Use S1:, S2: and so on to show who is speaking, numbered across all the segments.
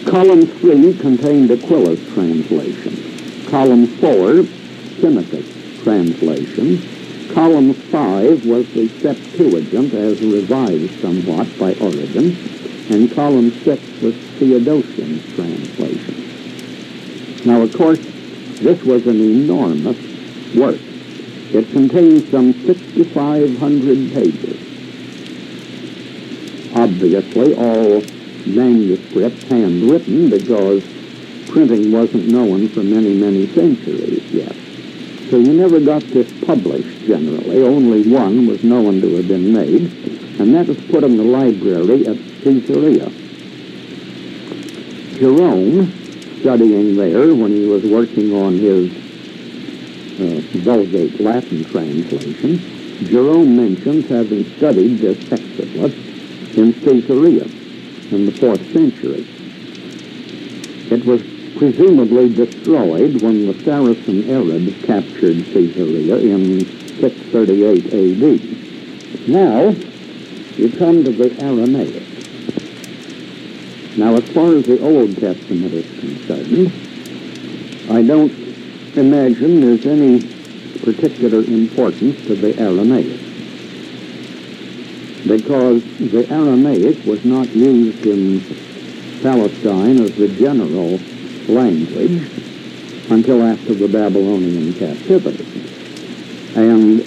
S1: Column 3 contained Aquila's translation. Column 4, Seneca's translation. Column 5 was the Septuagint, as revised somewhat by Origen, and column 6 was Theodosian's translation. Now, of course, this was an enormous work. It contains some 6,500 pages. Obviously, all manuscripts handwritten, because printing wasn't known for many, many centuries yet. So you never got this published generally. Only one was known to have been made, and that was put in the library at Caesarea. Jerome, studying there when he was working on his Vulgate Latin translation, Jerome mentions having studied this hexapla in Caesarea in the 4th century. It was presumably destroyed when the Saracen Arabs captured Caesarea in 638 A.D. Now, you come to the Aramaic. Now, as far as the Old Testament is concerned, I don't imagine there's any particular importance to the Aramaic, because the Aramaic was not used in Palestine as the general language until after the Babylonian captivity. And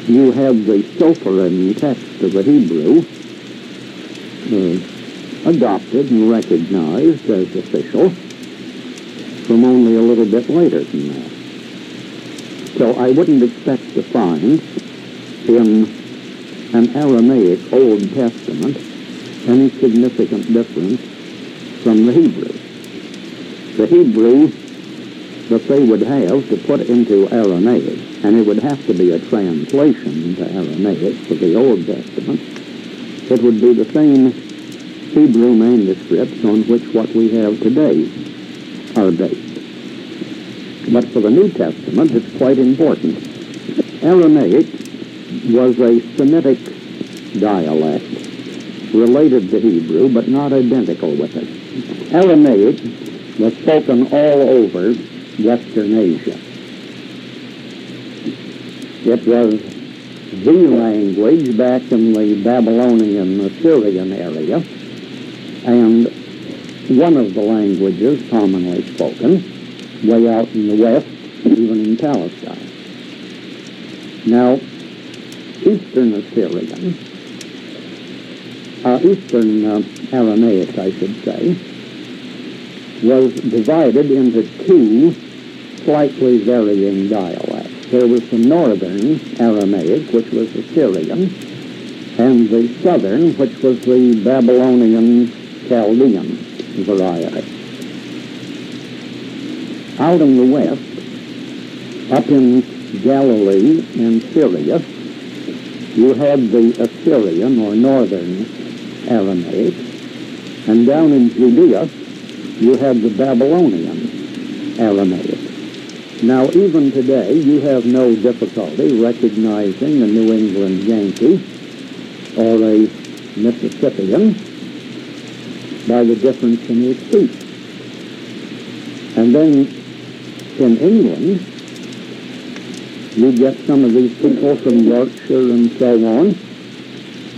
S1: you have the Sophrim text of the Hebrew adopted and recognized as official from only a little bit later than that. So I wouldn't expect to find in an Aramaic Old Testament any significant difference from the Hebrew. The Hebrew that they would have to put into Aramaic, and it would have to be a translation into Aramaic for the Old Testament, it would be the same Hebrew manuscripts on which what we have today are based. But for the New Testament, it's quite important. Aramaic was a Semitic dialect related to Hebrew, but not identical with it. Aramaic was spoken all over Western Asia. It was the language back in the Babylonian Assyrian area, and one of the languages commonly spoken way out in the west, even in Palestine. Now, Eastern Assyrian, Eastern Aramaic, I should say, was divided into two slightly varying dialects. There was the northern Aramaic, which was Assyrian, and the southern, which was the Babylonian Chaldean variety. Out in the west, up in Galilee and Syria, you had the Assyrian or northern Aramaic, and down in Judea, you had the Babylonian Aramaic. Now, even today, you have no difficulty recognizing a New England Yankee or a Mississippian by the difference in his speech. And then in England, you get some of these people from Yorkshire and so on,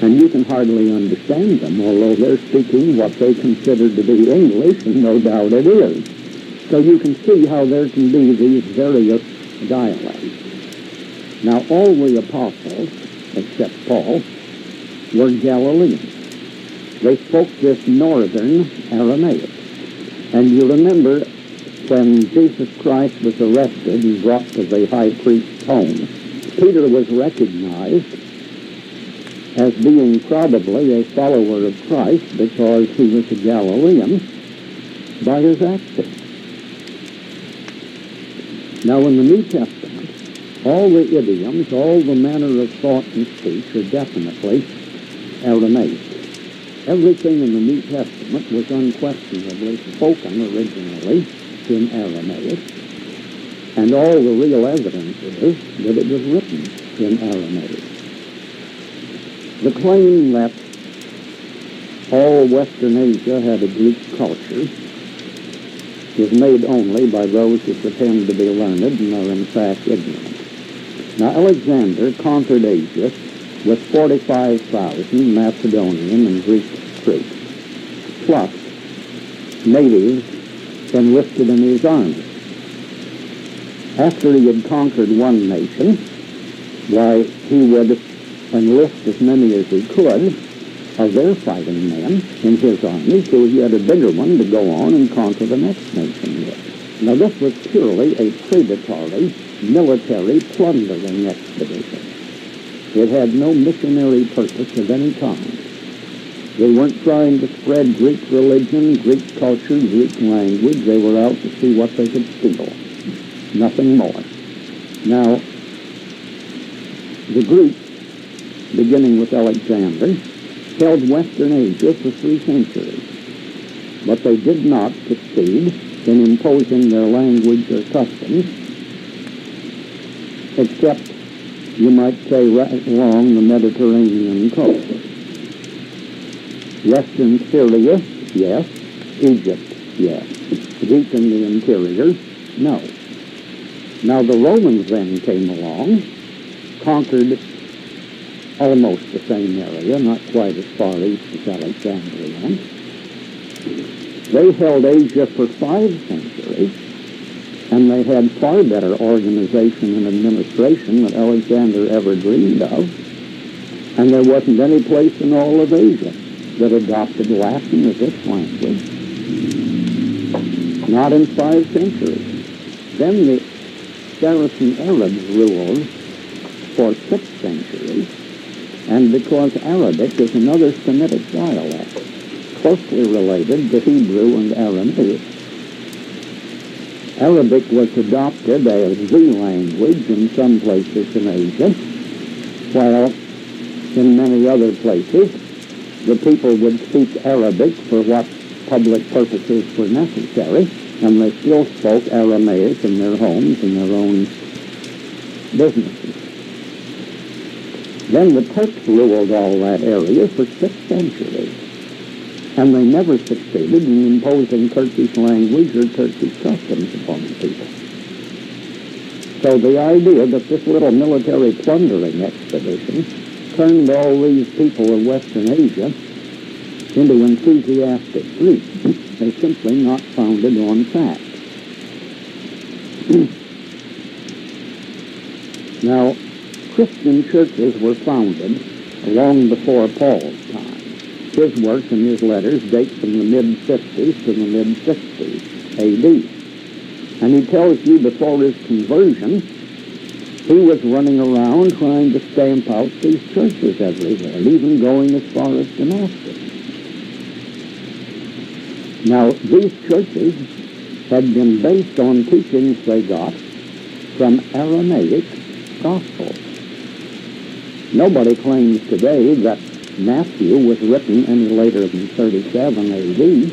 S1: and you can hardly understand them, although they're speaking what they consider to be English, and no doubt it is. So you can see how there can be these various dialects. Now, all the apostles, except Paul, were Galileans. They spoke this northern Aramaic. And you remember when Jesus Christ was arrested and brought to the high priest's home, Peter was recognized as being probably a follower of Christ because he was a Galilean by his accent. Now in the New Testament, all the idioms, all the manner of thought and speech are definitely Aramaic. Everything in the New Testament was unquestionably spoken originally in Aramaic, and all the real evidence is that it was written in Aramaic. The claim that All Western Asia had a Greek culture. It was made only by those who pretend to be learned and are in fact ignorant. Now Alexander conquered Asia with 45,000 Macedonian and Greek troops, plus natives enlisted in his army. After he had conquered one nation, why, he would enlist as many as he could of their fighting men in his army, so he had a bigger one to go on and conquer the next nation with. Now this was purely a predatory, military plundering expedition. It had no missionary purpose of any kind. They weren't trying to spread Greek religion, Greek culture, Greek language. They were out to see what they could steal. Nothing more. Now, the Greeks, beginning with Alexander, held Western Asia for 3 centuries, but they did not succeed in imposing their language or customs, except, you might say, right along the Mediterranean coast. Western Syria, yes. Egypt, yes. Deep in the interior, no. Now the Romans then came along, conquered almost the same area, not quite as far east as Alexander went. They held Asia for 5 centuries, and they had far better organization and administration than Alexander ever dreamed of, and there wasn't any place in all of Asia that adopted Latin as its language. Not in 5 centuries. Then the Saracen Arabs ruled for 6 centuries, and because Arabic is another Semitic dialect, closely related to Hebrew and Aramaic, Arabic was adopted as the language in some places in Asia, while in many other places the people would speak Arabic for what public purposes were necessary, and they still spoke Aramaic in their homes and their own businesses. Then the Turks ruled all that area for 6 centuries, and they never succeeded in imposing Turkish language or Turkish customs upon the people. So the idea that this little military plundering expedition turned all these people of Western Asia into enthusiastic Greeks is simply not founded on fact. Now, Christian churches were founded long before Paul's time. His work and his letters date from the mid-50s to the mid-60s A.D. And he tells you before his conversion, he was running around trying to stamp out these churches everywhere, even going as far as Damascus. Now, these churches had been based on teachings they got from Aramaic Gospels. Nobody claims today that Matthew was written any later than 37 A.D.,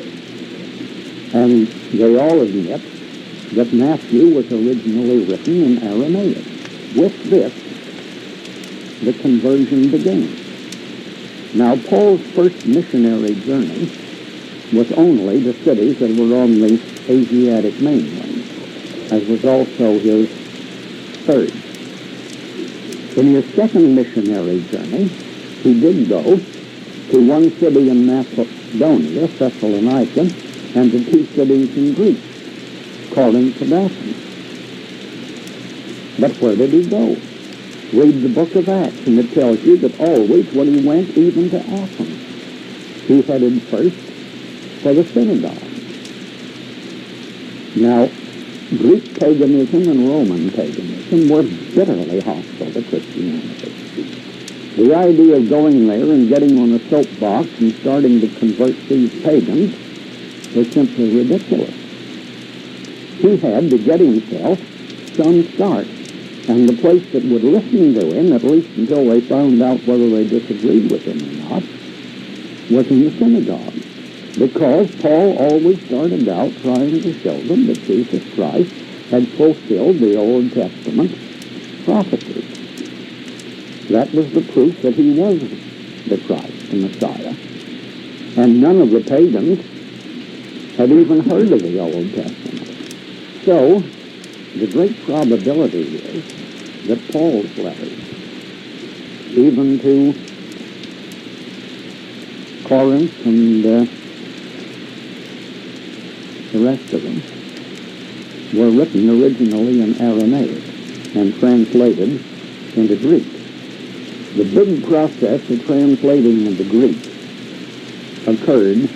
S1: and they all admit that Matthew was originally written in Aramaic. With this, the conversion began. Now, Paul's first missionary journey was only to cities that were on the Asiatic mainland, as was also his third. In his second missionary journey, he did go to one city in Macedonia, Thessalonica, and to 2 cities in Greece, Corinth and Athens. But where did he go? Read the book of Acts, and it tells you that always when he went even to Athens, he headed first for the synagogue. Now, Greek paganism and Roman paganism were bitterly hostile to Christianity. The idea of going there and getting on a soapbox and starting to convert these pagans was simply ridiculous. He had to get himself some start, and the place that would listen to him, at least until they found out whether they disagreed with him or not, was in the synagogue. Because Paul always started out trying to show them that Jesus Christ had fulfilled the Old Testament prophecies. That was the proof that he was the Christ, the Messiah. And none of the pagans had even heard of the Old Testament. So, the great probability is that Paul's letters, even to Corinth and the rest of them, were written originally in Aramaic and translated into Greek. The big process of translating into Greek occurred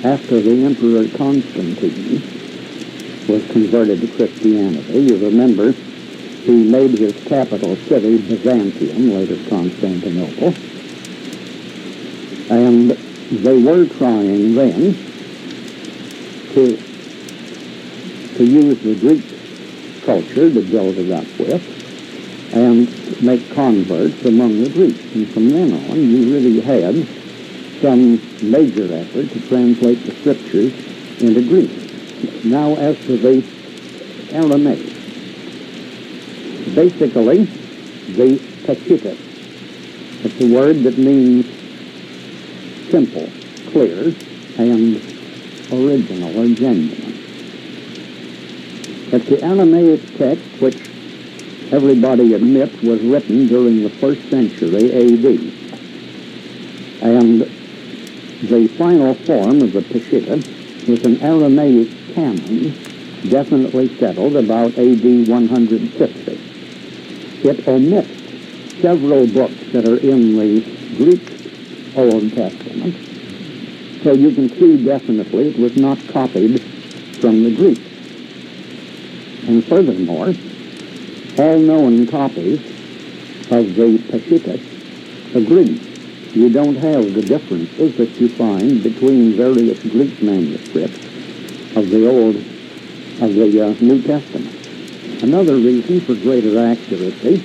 S1: after the Emperor Constantine was converted to Christianity. You remember, he made his capital city Byzantium, later Constantinople, and they were trying then to use the Greek culture to build it up with and make converts among the Greeks. And from then on, you really had some major effort to translate the scriptures into Greek. Now, as to the Aramaic, basically, the Peshitta, it's a word that means simple, clear, and original or genuine. It's the Aramaic text which everybody admits was written during the 1st century A.D. And the final form of the Peshitta was an Aramaic canon, definitely settled about A.D. 150. It omits several books that are in the Greek Old Testament, so you can see definitely it was not copied from the Greek. And furthermore, all known copies of the Peshitta agree. You don't have the differences that you find between various Greek manuscripts of the New Testament. Another reason for greater accuracy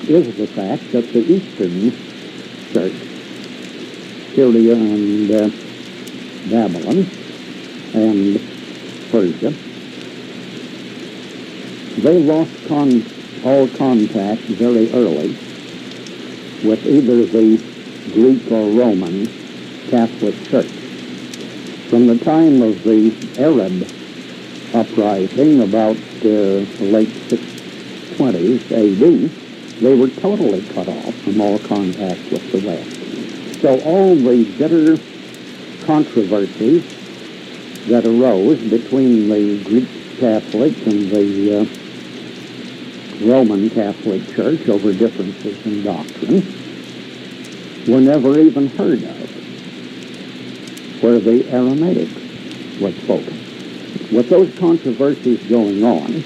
S1: is the fact that the Eastern Church, Syria and Babylon and Persia, they lost all contact very early with either the Greek or Roman Catholic Church. From the time of the Arab uprising, about the late 620s A.D., they were totally cut off from all contact with the West. So all the bitter controversies that arose between the Greek Catholic and the Roman Catholic Church over differences in doctrine were never even heard of where the Aramaic was spoken. With those controversies going on,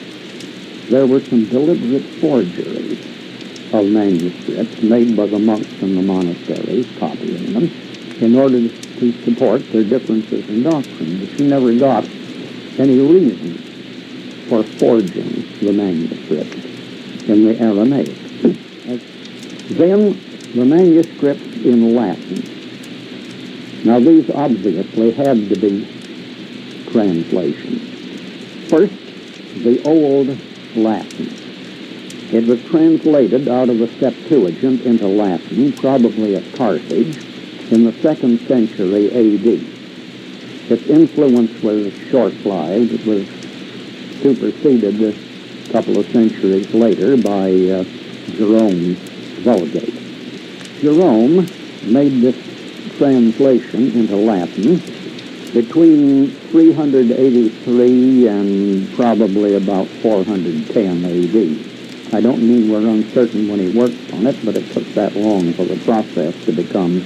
S1: there were some deliberate forgeries of manuscripts made by the monks in the monasteries, copying them, in order to support their differences in doctrine. But you never got any reason for forging the manuscript in the Aramaic. Then the manuscripts in Latin. Now these obviously had to be translations. First, the Old Latin. It was translated out of the Septuagint into Latin, probably at Carthage, in the 2nd century A.D. Its influence was short-lived. It was superseded a couple of centuries later by Jerome's Vulgate. Jerome made this translation into Latin between 383 and probably about 410 A.D. I don't mean we're uncertain when he worked on it, but it took that long for the process to become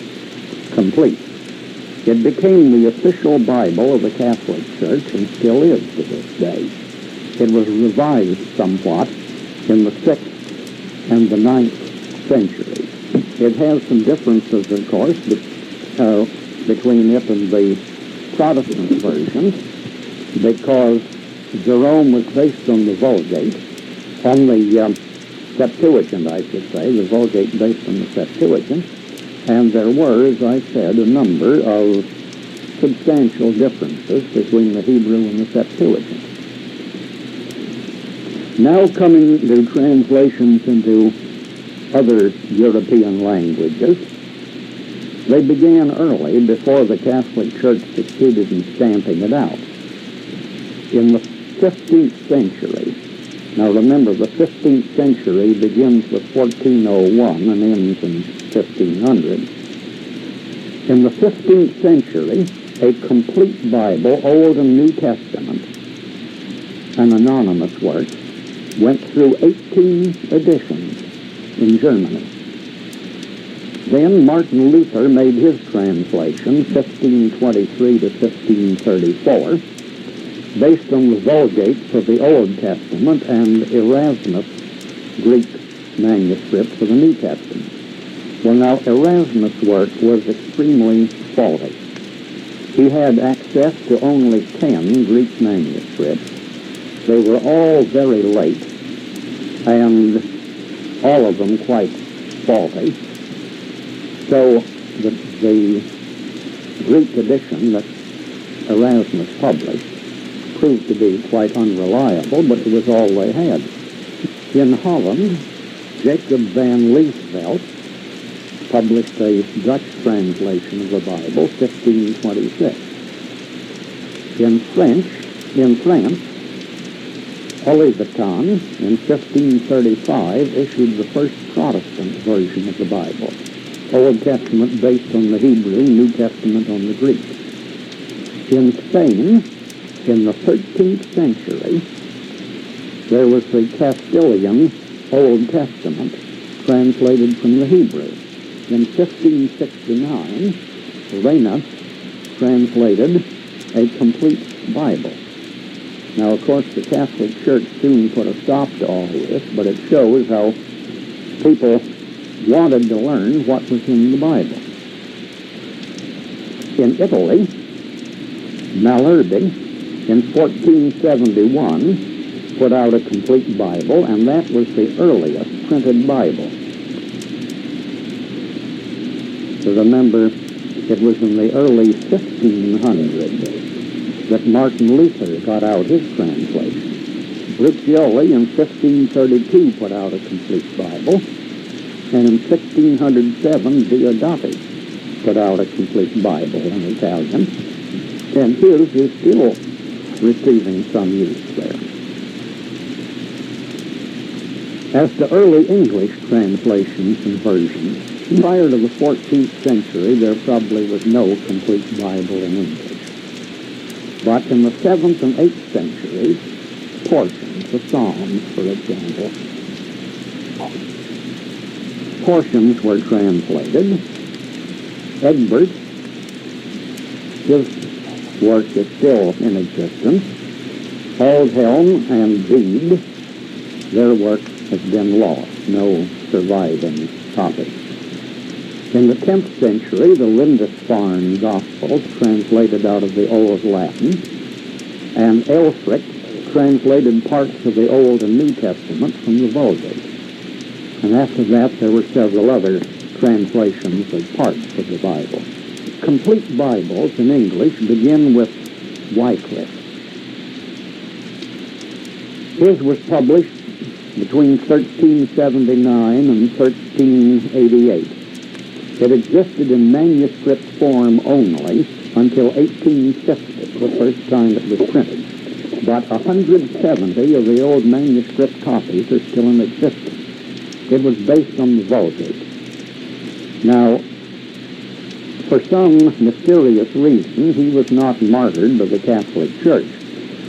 S1: complete. It became the official Bible of the Catholic Church and still is to this day. It was revised somewhat in the 6th and the 9th centuries. It has some differences, of course, between it and the Protestant versions, because Jerome was based on the Vulgate, on the Septuagint, I should say, the Vulgate based on the Septuagint, and there were, as I said, a number of substantial differences between the Hebrew and the Septuagint. Now coming to translations into other European languages, They began early before the Catholic Church succeeded in stamping it out. In the 15th century, now remember the 15th century begins with 1401 and ends in 1500. In the 15th century, a complete Bible, Old and New Testament, an anonymous work, went through 18 editions in Germany. Then Martin Luther made his translation, 1523 to 1534, based on the Vulgates of the Old Testament and Erasmus' Greek manuscripts of the New Testament. Well, now, Erasmus' work was extremely faulty. He had access to only 10 Greek manuscripts. They were all very late, and all of them quite faulty. So the Greek edition that Erasmus published proved to be quite unreliable, but it was all they had. In Holland, Jacob van Liesvelt published a Dutch translation of the Bible, 1526. In France, Olivetan in 1535 issued the first Protestant version of the Bible. Old Testament based on the Hebrew, New Testament on the Greek. In Spain, in the 13th century, there was the Castilian Old Testament translated from the Hebrew. In 1569, Reina translated a complete Bible. Now, of course, the Catholic Church soon put a stop to all this, but it shows how people wanted to learn what was in the Bible. In Italy, Malherbe, in 1471, put out a complete Bible, and that was the earliest printed Bible. So remember, it was in the early 1500s that Martin Luther got out his translation. Bruccioli in 1532 put out a complete Bible, and in 1607 Diodati put out a complete Bible in Italian, and his is still receiving some use there. As to early English translations and versions, prior to the 14th century, there probably was no complete Bible in English. But in the 7th and 8th centuries, portions, the Psalms, for example, portions were translated. Egbert, his work is still in existence. Aldhelm and Bede, their work has been lost, no surviving copies. In the 10th century, the Lindisfarne Gospels, translated out of the Old Latin, and Ælfric translated parts of the Old and New Testament from the Vulgate. And after that, there were several other translations of parts of the Bible. Complete Bibles in English begin with Wycliffe. His was published between 1379 and 1388. It existed in manuscript form only until 1850, the first time it was printed. But 170 of the old manuscript copies are still in existence. It was based on the Vulgate. Now, for some mysterious reason, he was not martyred by the Catholic Church.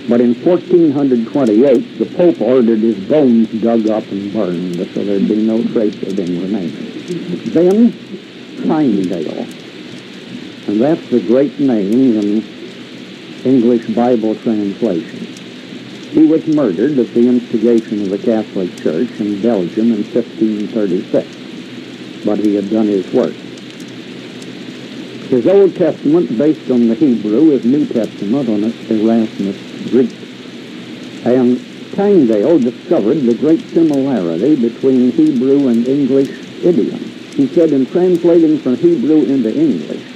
S1: But in 1428, the Pope ordered his bones dug up and burned, so there'd be no trace of him remaining. Then, Tyndale, and that's the great name in English Bible translation. He was murdered at the instigation of the Catholic Church in Belgium in 1536, but he had done his work. His Old Testament, based on the Hebrew, his New Testament on Erasmus' Greek. And Tyndale discovered the great similarity between Hebrew and English idioms. He said, in translating from Hebrew into English,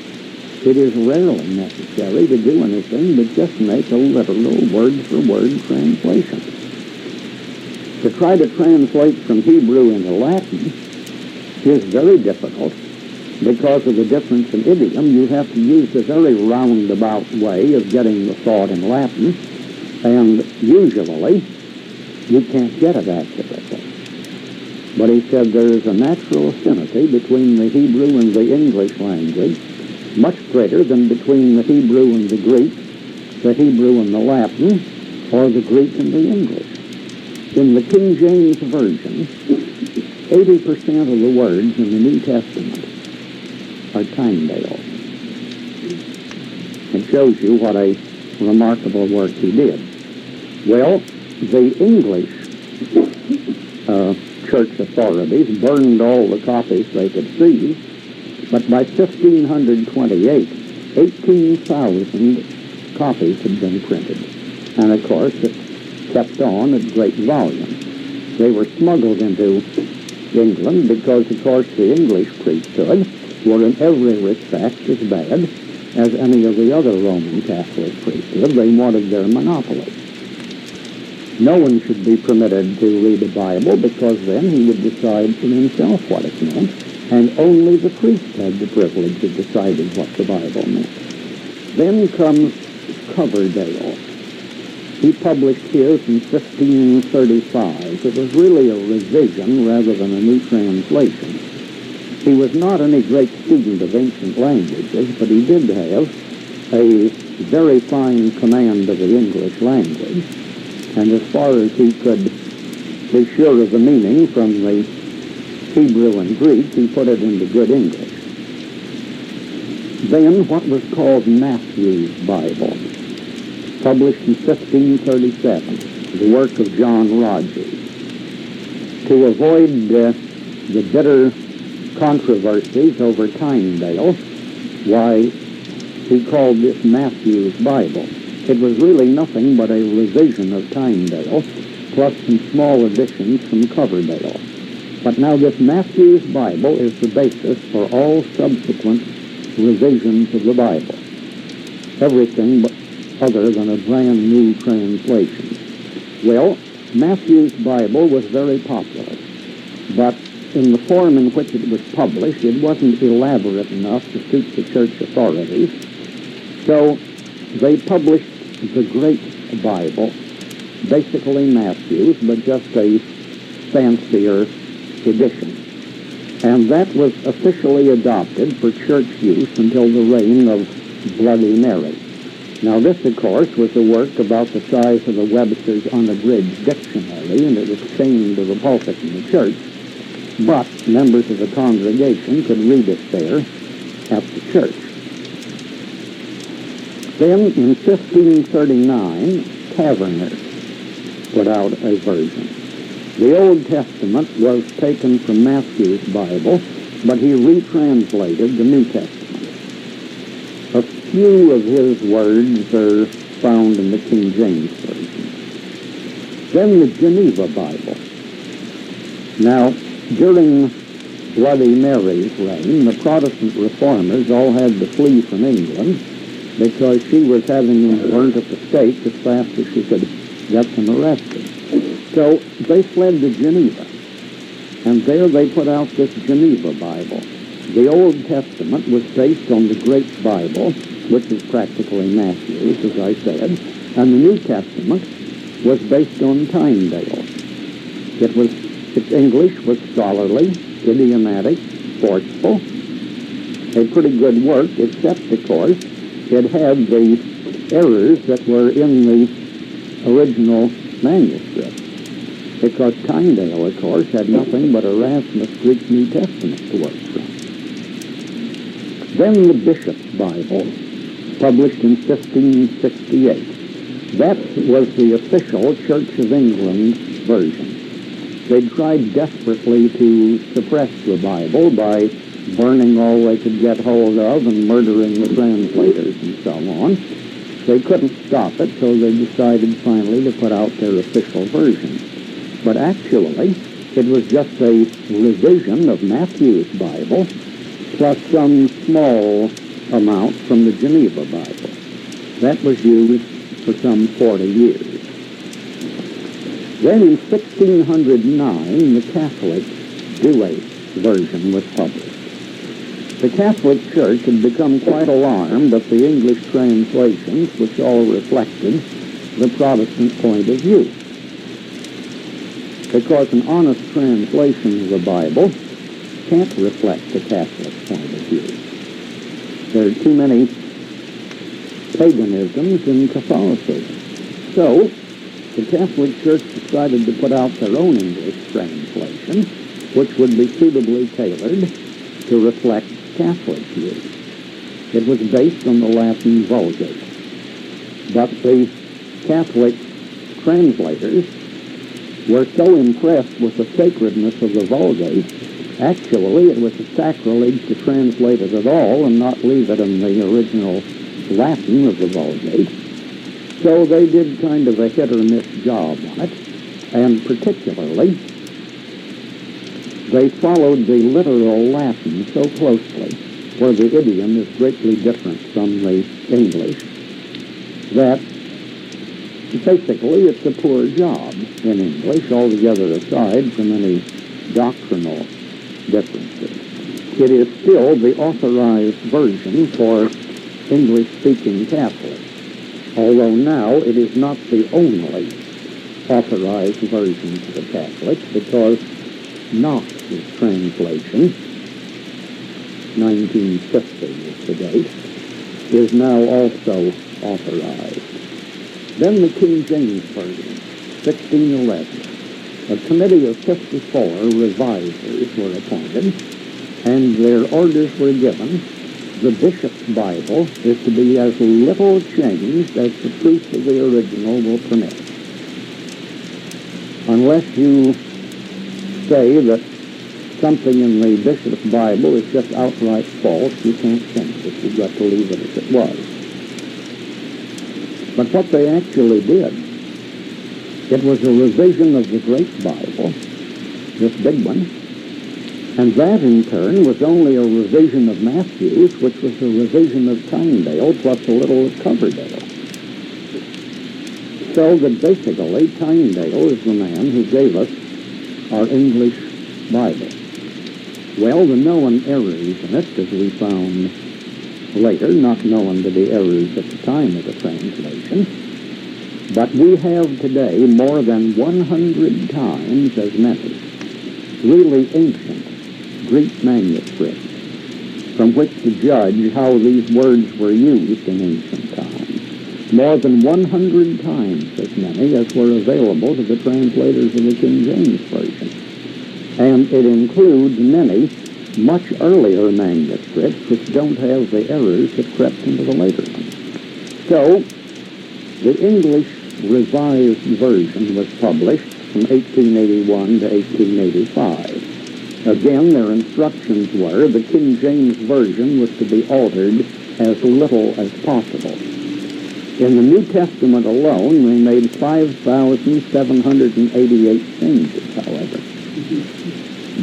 S1: it is rarely necessary to do anything but just make a literal word-for-word translation. To try to translate from Hebrew into Latin is very difficult, because of the difference in idiom, you have to use a very roundabout way of getting the thought in Latin, and usually you can't get it accurately. But he said there is a natural affinity between the Hebrew and the English language, much greater than between the Hebrew and the Greek, the Hebrew and the Latin, or the Greek and the English. In the King James Version, 80% of the words in the New Testament are Tyndale. It shows you what a remarkable work he did. Well, the English church authorities burned all the copies they could seize, but by 1528, 18,000 copies had been printed. And of course, it kept on at great volume. They were smuggled into England because, of course, the English priesthood were in every respect as bad as any of the other Roman Catholic priesthood. They wanted their monopoly. No one should be permitted to read a Bible, because then he would decide for himself what it meant, and only the priest had the privilege of deciding what the Bible meant. Then comes Coverdale. He published his in 1535. It was really a revision rather than a new translation. He was not any great student of ancient languages, but he did have a very fine command of the English language. And as far as he could be sure of the meaning from the Hebrew and Greek, he put it into good English. Then what was called Matthew's Bible, published in 1537, the work of John Rogers. To avoid the bitter controversies over Tyndale, why, he called this Matthew's Bible. It was really nothing but a revision of Tyndale, plus some small additions from Coverdale. But now this Matthew's Bible is the basis for all subsequent revisions of the Bible. Everything but other than a brand new translation. Well, Matthew's Bible was very popular, but in the form in which it was published, it wasn't elaborate enough to suit the church authorities. So they published the Great Bible, basically Matthew's, but just a fancier edition. And that was officially adopted for church use until the reign of Bloody Mary. Now this, of course, was a work about the size of the Webster's Unabridged Dictionary, and it was chained to the pulpit in the church, but members of the congregation could read it there at the church. Then, in 1539, Taverner put out a version. The Old Testament was taken from Matthew's Bible, but he retranslated the New Testament. A few of his words are found in the King James Version. Then the Geneva Bible. Now, during Bloody Mary's reign, the Protestant reformers all had to flee from England, because she was having them burnt at the stake as fast as she could get them arrested. So they fled to Geneva, and there they put out this Geneva Bible. The Old Testament was based on the Great Bible, which is practically Matthew's, as I said, and the New Testament was based on Tyndale. Its English was scholarly, idiomatic, forceful, a pretty good work, except, of course, it had the errors that were in the original manuscript, because Tyndale, of course, had nothing but Erasmus' Greek New Testament to work from. Then the Bishop's Bible, published in 1568. That was the official Church of England version. They tried desperately to suppress the Bible by burning all they could get hold of and murdering the translators and so on. They couldn't stop it, so they decided finally to put out their official version. But actually, it was just a revision of Matthew's Bible, plus some small amount from the Geneva Bible. That was used for some 40 years. Then in 1609, the Catholic Douay version was published. The Catholic Church had become quite alarmed at the English translations, which all reflected the Protestant point of view, because an honest translation of the Bible can't reflect the Catholic point of view. There are too many paganisms in Catholicism. So, the Catholic Church decided to put out their own English translation, which would be suitably tailored to reflect Catholic views. It was based on the Latin Vulgate. But the Catholic translators were so impressed with the sacredness of the Vulgate, actually it was a sacrilege to translate it at all and not leave it in the original Latin of the Vulgate. So they did kind of a hit-or-miss job on it, and particularly they followed the literal Latin so closely, where the idiom is greatly different from the English, that basically it's a poor job in English, altogether aside from any doctrinal differences. It is still the authorized version for English-speaking Catholics, although now it is not the only authorized version for the Catholics, because Knox's translation, 1950 is the date, is now also authorized. Then the King James Version, 1611. A committee of 54 revisers were appointed, and their orders were given. The bishop's Bible is to be as little changed as the truth of the original will permit. Unless you say that something in the bishop's Bible is just outright false, you can't change it. You've got to leave it as it was. But what they actually did, it was a revision of the Great Bible, this big one, and that in turn was only a revision of Matthew's, which was a revision of Tyndale plus a little of Coverdale. So that basically Tyndale is the man who gave us our English Bible. Well, the known errors in it, as we found later, not known to be errors at the time of the translation, but we have today more than 100 times as many really ancient Greek manuscripts from which to judge how these words were used in ancient times. More than 100 times as many as were available to the translators of the King James Version. And it includes many much earlier manuscripts which don't have the errors that crept into the later ones. So, the English Revised Version was published from 1881 to 1885. Again, their instructions were the King James Version was to be altered as little as possible. In the New Testament alone, they made 5,788 changes, however,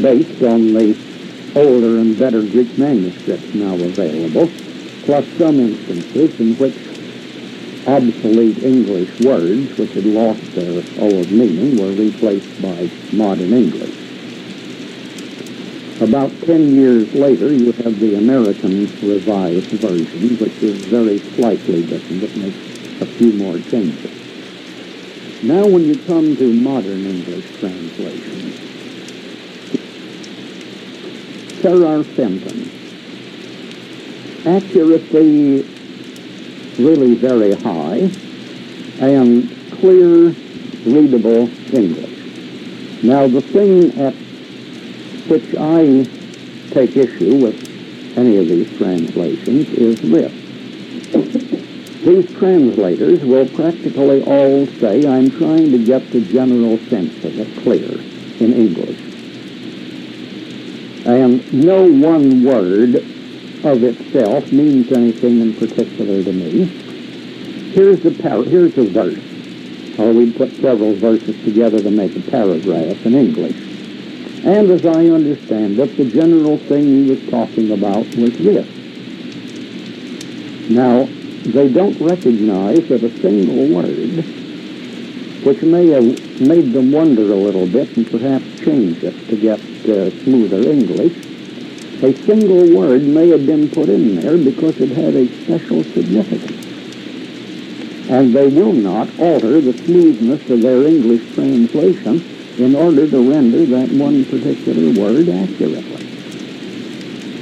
S1: based on the older and better Greek manuscripts now available, plus some instances in which obsolete English words, which had lost their old meaning, were replaced by modern English. About 10 years later, you have the American Revised Version, which is very slightly different. It makes a few more changes. Now when you come to modern English translations, Sarah Fenton, accuracy really very high, and clear, readable English. Now the thing at which I take issue with any of these translations is this. These translators will practically all say, I'm trying to get the general sense of it clear in English. And no one word of itself means anything in particular to me. Here's a verse, or we put several verses together to make a paragraph in English. And as I understand it, the general thing he was talking about was this. Now, they don't recognize that a single word, which may have made them wonder a little bit and perhaps change it to get smoother English, A single word may have been put in there because it had a special significance. And they will not alter the smoothness of their English translation in order to render that one particular word accurately.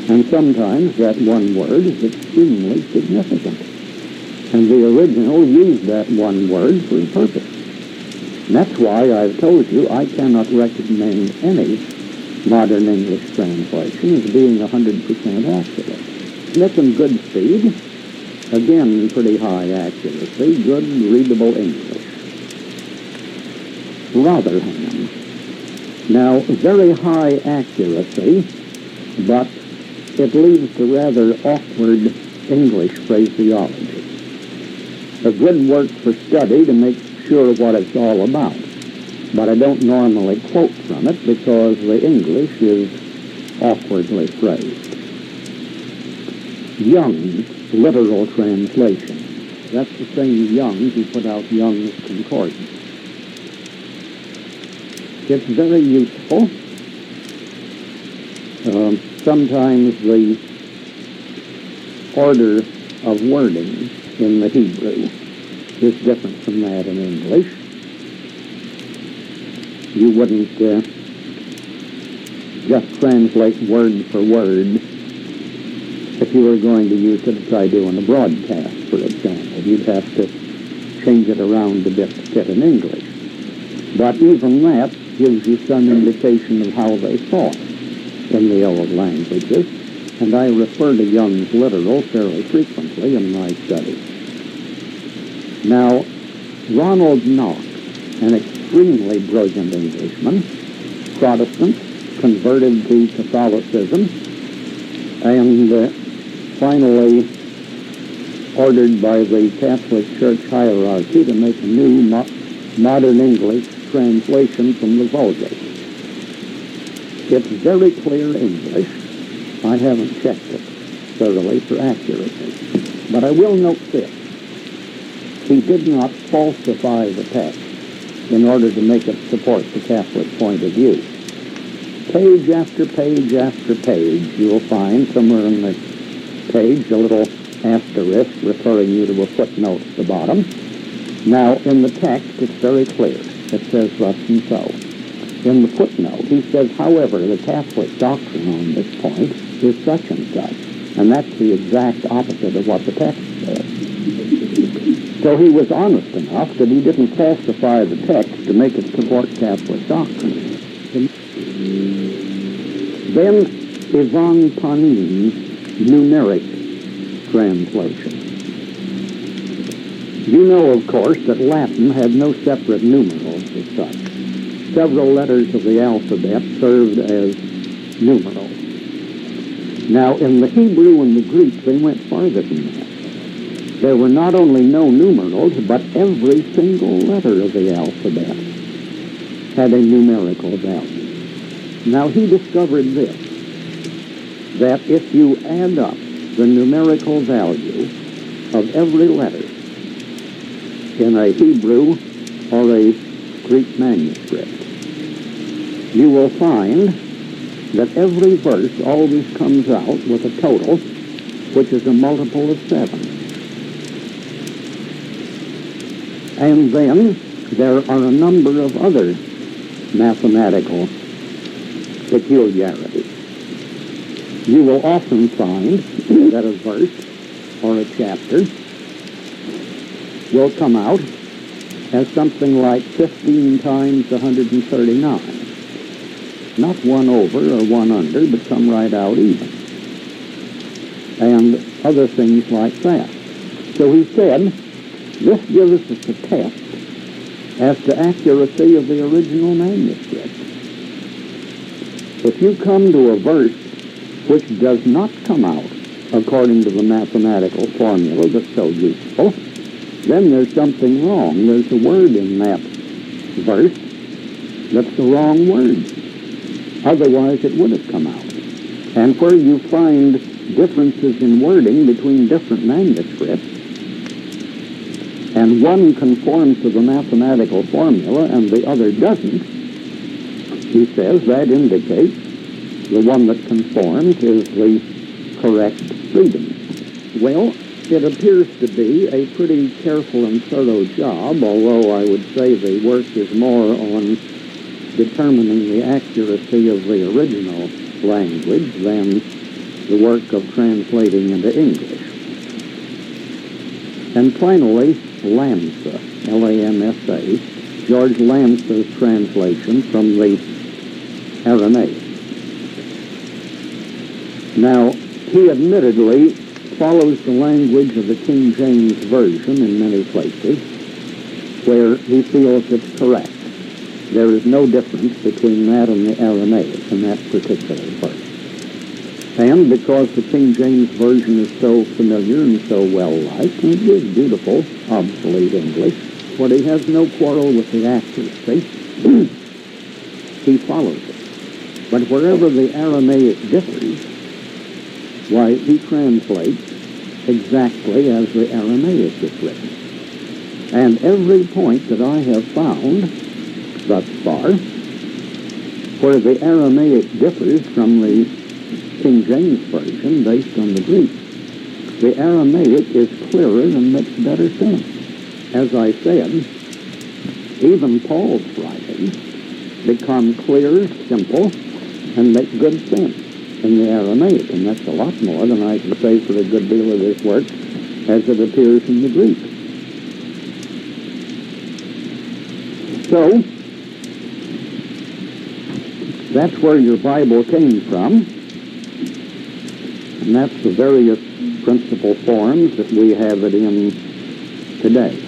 S1: And sometimes that one word is extremely significant. And the original used that one word for a purpose. And that's why I've told you I cannot recommend any modern English translation as being 100% accurate. That's some good speed. Again, pretty high accuracy, good readable English. Rotherham. Now, very high accuracy, but it leads to rather awkward English phraseology. A good work for study to make sure what it's all about. But I don't normally quote from it because the English is awkwardly phrased. Young's literal translation. That's the same Young's who put out Young's Concordance. It's very useful. Sometimes the order of wording in the Hebrew is different from that in English. You wouldn't just translate word for word if you were going to use it as I do in a broadcast, for example. You'd have to change it around a bit to fit in English. But even that gives you some indication of how they thought in the old languages, and I refer to Young's literal fairly frequently in my studies. Now, Ronald Knox, an extremely brilliant Englishman, Protestant, converted to Catholicism, and finally ordered by the Catholic Church hierarchy to make a new modern English translation from the Vulgate. It's very clear English. I haven't checked it thoroughly for accuracy, but I will note this. He did not falsify the text in order to make it support the Catholic point of view. Page after page after page, you'll find somewhere in the page a little asterisk referring you to a footnote at the bottom. Now, in the text, it's very clear. It says thus and so. In the footnote, he says, however, the Catholic doctrine on this point is such and such. And that's the exact opposite of what the text says. So he was honest enough that he didn't falsify the text to make it support Catholic doctrine. Then Ivan Panin's numeric translation. You know, of course, that Latin had no separate numerals as such. Several letters of the alphabet served as numerals. Now, in the Hebrew and the Greek, they went farther than that. There were not only no numerals, but every single letter of the alphabet had a numerical value. Now, he discovered this, that if you add up the numerical value of every letter in a Hebrew or a Greek manuscript, you will find that every verse always comes out with a total which is a multiple of 7. And then there are a number of other mathematical peculiarities. You will often find that a verse or a chapter will come out as something like 15 times 139. Not one over or one under, but come right out even. And other things like that. So he said, this gives us a test as to accuracy of the original manuscript. If you come to a verse which does not come out according to the mathematical formula that's so useful, then there's something wrong. There's a word in that verse that's the wrong word. Otherwise, it would have come out. And where you find differences in wording between different manuscripts, and one conforms to the mathematical formula and the other doesn't, he says that indicates the one that conforms is the correct reading. Well, it appears to be a pretty careful and thorough job, although I would say the work is more on determining the accuracy of the original language than the work of translating into English. And finally, Lamsa, L-A-M-S-A, George Lamsa's translation from the Aramaic. Now, he admittedly follows the language of the King James Version in many places where he feels it's correct. There is no difference between that and the Aramaic in that particular verse. And because the King James Version is so familiar and so well-liked, and it is beautiful, obsolete English, but he has no quarrel with the accuracy, he follows it. But wherever the Aramaic differs, why, he translates exactly as the Aramaic is written. And every point that I have found thus far, where the Aramaic differs from the King James Version based on the Greek, the Aramaic is clearer and makes better sense. As I said, even Paul's writings become clear, simple, and make good sense in the Aramaic, and that's a lot more than I can say for a good deal of this work as it appears in the Greek. So, that's where your Bible came from, and that's the various principal forms that we have it in today.